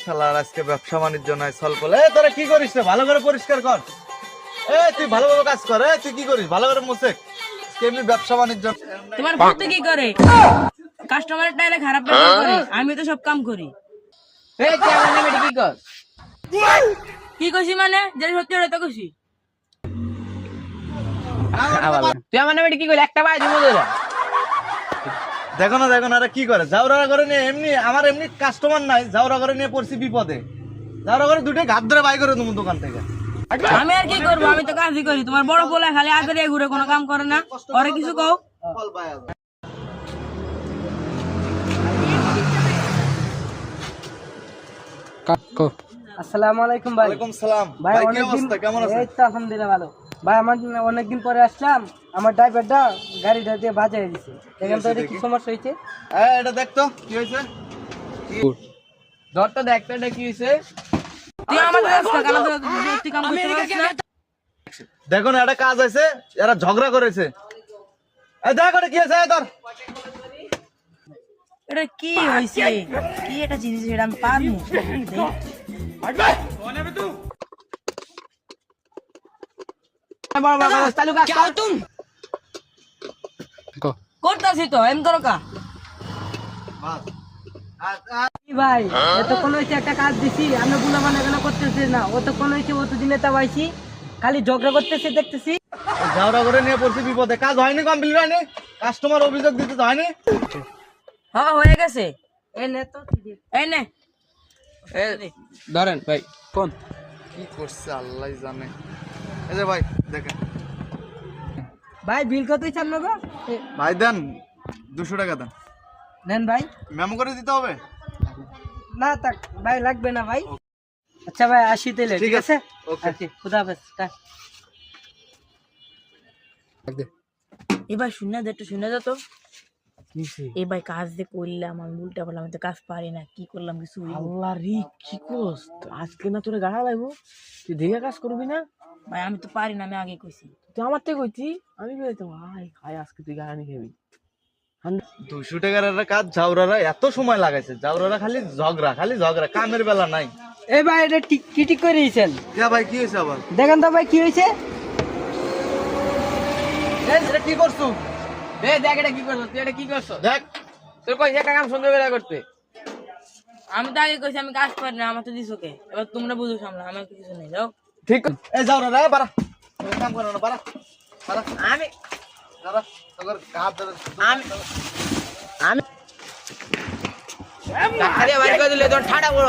শালার আজকে ব্যবসা বাণিজ্য নাই সলপল। তোরা কি করিস রে? ভালো করে পরিষ্কার কর। তুই ভালোভাবে কাজ কর। তুই কি করিস? ভালো করে মুছে। এমনি ব্যবসা বাণিজ্য। তোমার পুত্র কি করে? কাস্টমারের টাইলে খারাপ ব্যবহার করে। আমি তো সব কাম করি। কি কইছি মানে? যে সত্যি ওটা তো কইছি। তুই আমার নামে কি করলি? একটা বাই দিব তোরা। দেখো না আরে কি করে? জাউরা করে নিয়ে এমনি আমার এমনি কাস্টমার নাই, জাউরা করে নিয়ে পড়ছি বিপদে। জাউরা করে দুটো ঘাত ধরে বাই করে তুমি দোকান থেকে। আমি আর কি করবো? আমি তো কাজই করি। তোমার বড় পোলা খালি আগে ঘুরে কোনো কাম করে না। ওরে কিছু কও। আসসালামু আলাইকুম ভাই। ওয়ালাইকুম সালাম। ভাই ভাই কি অনেকদিন অবস্থা? কেমন আছেন? এই তো আলহামদুলিল্লাহ ভালো। ভাই আমার অনেকদিন পরে আসলাম, আমার ড্রাইভারটা গাড়িটা দিয়ে বাজায় দিছে। দেখেন তো এটা কি সমস্যা হয়েছে? এটা দেখ তো কি হয়েছে। ধর তো দেখ তো এটা কি হইছে। তুই আমাদের রাস্তা কেন তুই কাম করতে পারিস না? দেখো না একটা কাজ আছে, এরা ঝগড়া করেছে। দেখ ওটা কি হয়েছে তোর। এটা কি হইছে? কি এটা জিনিস এটা আমি পারবো? বড় বড় কাজ চালু কাজ কর তুম। করতাছি তো এম করো কা। কি ভাই এতক্ষণ হয়েছে একটা কাজ দিছি, আমরা গুলা মানে এখানে করতেছি না। অতক্ষণ হয়েছে, অতদিনে তা পাইছি, খালি ঝগড়া করতেছি দেখতেছি। ঝগড়া করে নিয়ে পড়ছি বিপদে। কাজ হয়নি, কমপ্লিট হয়নি। কাস্টমার অভিযোগ দিতে তো হয়নি। হ্যাঁ হয়ে গেছে। এই নে তো এই নে। ধরেন ভাই কোন কি করছে আল্লাহ জানে। এই যে ভাই দেখেন ভাই বিল কত হয়েছে আপনাকে? ভাই দেন 200 টাকা দেন। নেন ভাই। মেমো করে দিতে হবে। না থাক ভাই, লাগবে না ভাই। আচ্ছা ভাই আসি তাহলে, ঠিক ঠিক আছে? ওকে। আচ্ছা খুদা হাফেজ। এবার শুনে দে, একটু শুনে দে তো। এই ভাই কাজ যে করলাম আমি উল্টা বললাম, আমি তো কাজ পারি না, কি করলাম কিছু আল্লাহ রে কি করস? আজকে না তোরে গাড়া লাগবো, তুই দেখে কাজ করবি না? ভাই আমি তো পারি না, আমি আগে কইছি। তুই আমার থেকে কইছি, আমি কইতাম আয় খাই আজকে তুই গাড়া নিয়ে খাবি। 200 টাকার একটা কাজ জাউরারা এত সময় লাগাইছে। জাউরারা খালি ঝগড়া কামের বেলা নাই। এই ভাই এটা কি ঠিক করে দিয়েছেন? ভাই কি হয়েছে আবার? দেখেন তো ভাই কি হয়েছে। এটা কি করছো? দেখ এটা কি করছ? তুই এটা কি করছ? দেখ তোর কইছে একটা কাম সুন্দর করে করতে। আমি তো আগে কইছি আমি কাজ পারি না, আমার তো দিছো কে? এবার তোমরা বুঝো সামলা, আমার কিছু নেই। যাও ঠিক। এই জাউরারা বাড়া কাম করো না, বাড়া বাড়া। আমি দাঁড়া তোর কাজ ধরে। আমি আমি টাকা দিয়ে বাড়ি করে দিলে তোর ঠাডা বড়